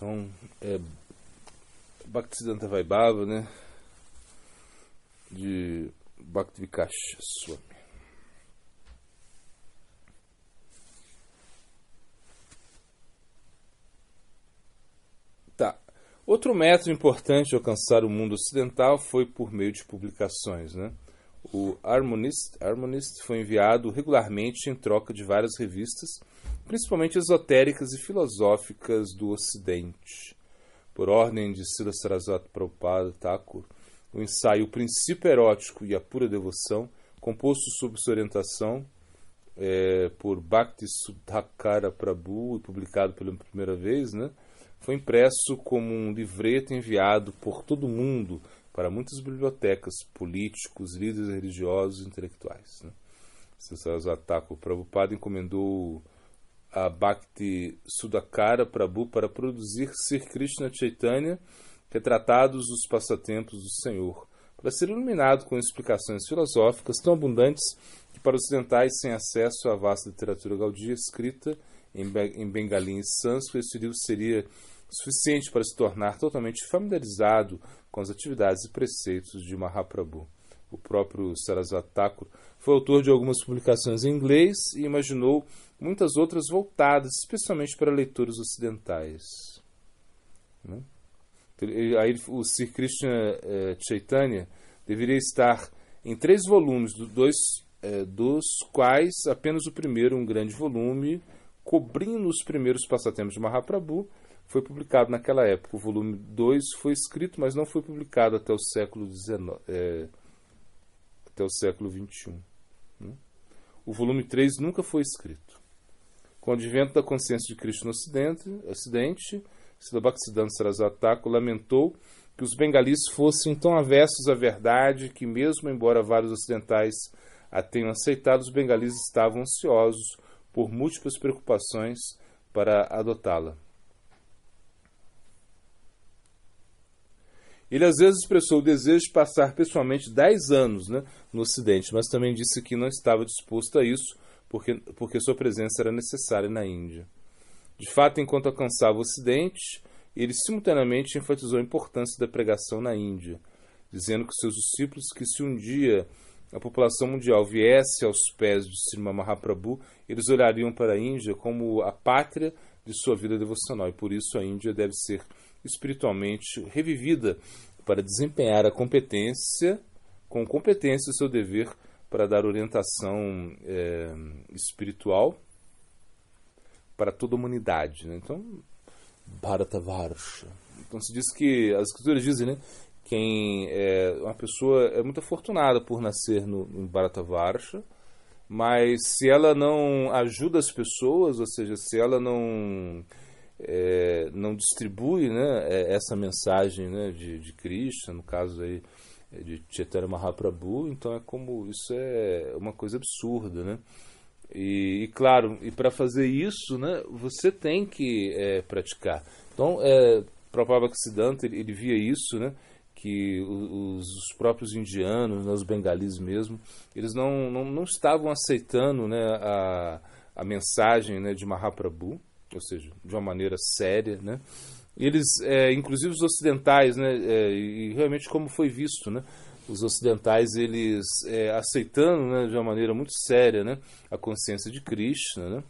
Então, Bhaktisiddhanta Vaibhava, né? De Bhaktivinoda Swami. Tá. Outro método importante de alcançar o mundo ocidental foi por meio de publicações, né? O Harmonist foi enviado regularmente em troca de várias revistas, principalmente esotéricas e filosóficas do Ocidente. Por ordem de Srila Saraswati Prabhupada Thakur, o ensaio O Princípio Erótico e a Pura Devoção, composto sob sua orientação por Bhakti Sudhakara Prabhu e publicado pela primeira vez, né, foi impresso como um livreto enviado por todo o mundo para muitas bibliotecas, políticos, líderes religiosos e intelectuais. Né. Srila Saraswati Thakur Prabhupada encomendou a Bhakti Sudhakara Prabhu para produzir Sri Krishna Chaitanya, retratados dos passatempos do Senhor, para ser iluminado com explicações filosóficas tão abundantes que para os ocidentais sem acesso à vasta literatura gaudia escrita em bengali e sânscrito, esse livro seria suficiente para se tornar totalmente familiarizado com as atividades e preceitos de Mahaprabhu. O próprio Saraswati Thakur foi autor de algumas publicações em inglês e imaginou muitas outras voltadas especialmente para leitores ocidentais. Né? Aí, o Sri Krishna Chaitanya deveria estar em 3 volumes, dos quais apenas o primeiro, um grande volume, cobrindo os primeiros passatempos de Mahaprabhu, foi publicado naquela época. O volume 2 foi escrito, mas não foi publicado até o século XIX. Até o século XXI. Né? O volume 3 nunca foi escrito. Com o advento da consciência de Krishna no Ocidente, Srila Bhaktisiddhanta Saraswati Thakur lamentou que os bengalis fossem tão avessos à verdade que, mesmo embora vários ocidentais a tenham aceitado, os bengalis estavam ansiosos por múltiplas preocupações para adotá-la. Ele às vezes expressou o desejo de passar pessoalmente 10 anos, né, no Ocidente, mas também disse que não estava disposto a isso porque sua presença era necessária na Índia. De fato, enquanto alcançava o Ocidente, ele simultaneamente enfatizou a importância da pregação na Índia, dizendo que seus discípulos que se um dia a população mundial viesse aos pés de Srimad Mahaprabhu, eles olhariam para a Índia como a pátria de sua vida devocional, e por isso a Índia deve ser espiritualmente revivida para desempenhar com competência o seu dever para dar orientação espiritual para toda a humanidade. Né? Então, Bharatavarsha. Então se diz que, as escrituras dizem, né, uma pessoa é muito afortunada por nascer em Bharatavarsha, mas se ela não ajuda as pessoas, ou seja, se ela não distribui, né, essa mensagem, né, de Krishna, no caso aí de Chaitanya Mahaprabhu, então isso é uma coisa absurda, né? E claro, e para fazer isso, né, você tem que praticar. Então, Prabhupada Bhaktisiddhanta, ele via isso, né, que os próprios indianos, né, os bengalis mesmo, eles não estavam aceitando, né, a mensagem, né, de Mahaprabhu, ou seja, de uma maneira séria, né? Eles, inclusive os ocidentais, né, e realmente como foi visto, né, os ocidentais, eles aceitando, né, de uma maneira muito séria, né, a consciência de Krishna, né,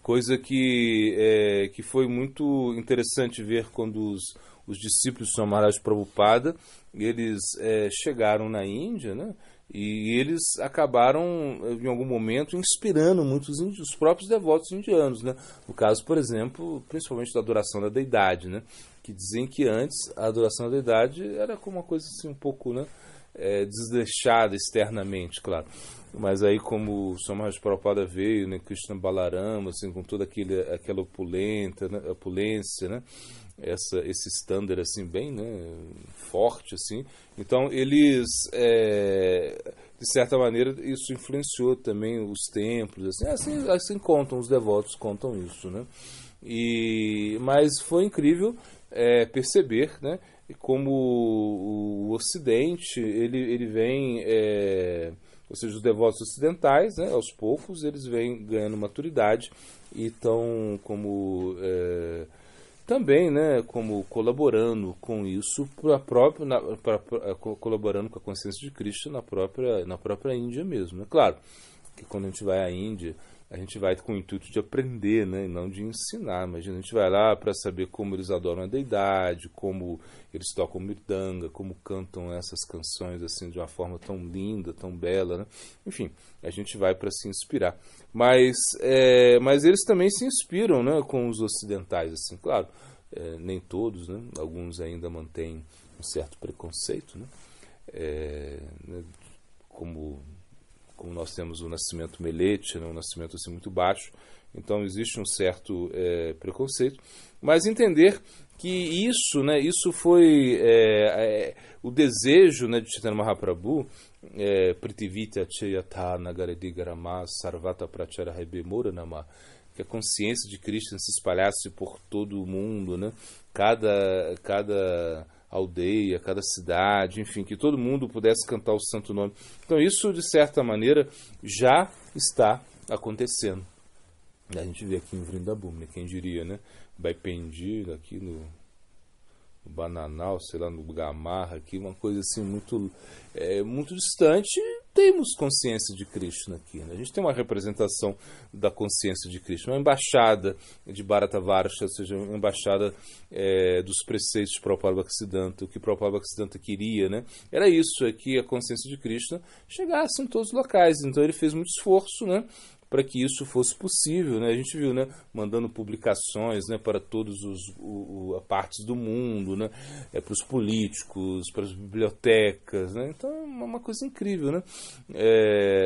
coisa que foi muito interessante ver quando os discípulos de Maharaj Prabhupada, eles chegaram na Índia, né, e eles acabaram, em algum momento, inspirando muitos os próprios devotos indianos, né? No caso, por exemplo, principalmente da adoração da deidade, né? Que dizem que antes a adoração da deidade era como uma coisa assim, um pouco, né, desleixada externamente, claro. Mas aí, como o Swami Maharaj Prabhupada veio, né, Krishna Balarama, assim, com toda aquela opulência, né? Esse standard assim bem, né, forte assim, então eles de certa maneira isso influenciou também os templos, assim contam, os devotos contam isso, né? Mas foi incrível perceber, né, como o Ocidente ele vem, ou seja, os devotos ocidentais, né, aos poucos eles vêm ganhando maturidade e estão como também, né, como colaborando com isso, colaborando com a consciência de Krishna na própria Índia mesmo. É claro que quando a gente vai à Índia, a gente vai com o intuito de aprender, né, e não de ensinar. Imagina, a gente vai lá para saber como eles adoram a deidade, como eles tocam mirdanga, como cantam essas canções assim de uma forma tão linda, tão bela, né? Enfim, a gente vai para se inspirar. Mas eles também se inspiram, né, com os ocidentais, assim, claro. Nem todos, né? Alguns ainda mantêm um certo preconceito, né? Como nós temos o nascimento melete, né, um nascimento assim muito baixo, então existe um certo preconceito, mas entender que isso, né, isso foi o desejo, né, de Chaitanya Mahaprabhu, Prithivita Chayata Nagaredigarama Sarvata Prachara Muranama, que a consciência de Krishna se espalhasse por todo o mundo, né, cada aldeia, cada cidade, enfim, que todo mundo pudesse cantar o santo nome. Então isso, de certa maneira, já está acontecendo. A gente vê aqui em Vrindavan, né? Quem diria, né? Baipendi, aqui no Bananal, sei lá, no Gamarra, aqui, uma coisa assim muito distante. Temos consciência de Krishna aqui, né? A gente tem uma representação da consciência de Krishna, uma embaixada de Bharatavarsha, ou seja, uma embaixada dos preceitos de Prabhupada Bhaktisiddhanta. O que Prabhupada Bhaktisiddhanta queria, né? Era isso, que a consciência de Krishna chegasse em todos os locais. Então ele fez muito esforço, né, para que isso fosse possível, né? A gente viu, né, mandando publicações, né, para todas as partes do mundo, né, para os políticos, para as bibliotecas, né? Então é uma coisa incrível, né,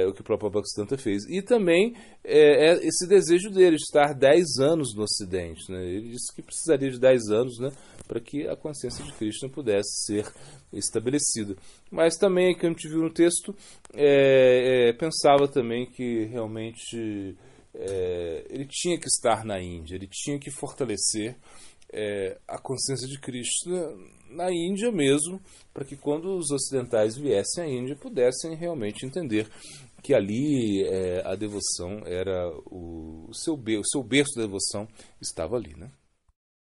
o que o próprio Bhaktisiddhanta fez. E também esse desejo dele de estar 10 anos no Ocidente, né? Ele disse que precisaria de 10 anos, né, para que a consciência de Krishna pudesse ser estabelecida. Mas também, que a gente viu no texto, pensava também que realmente ele tinha que estar na Índia, ele tinha que fortalecer a consciência de Krishna na Índia mesmo, para que quando os ocidentais viessem à Índia pudessem realmente entender que ali a devoção era o seu berço da devoção estava ali, né?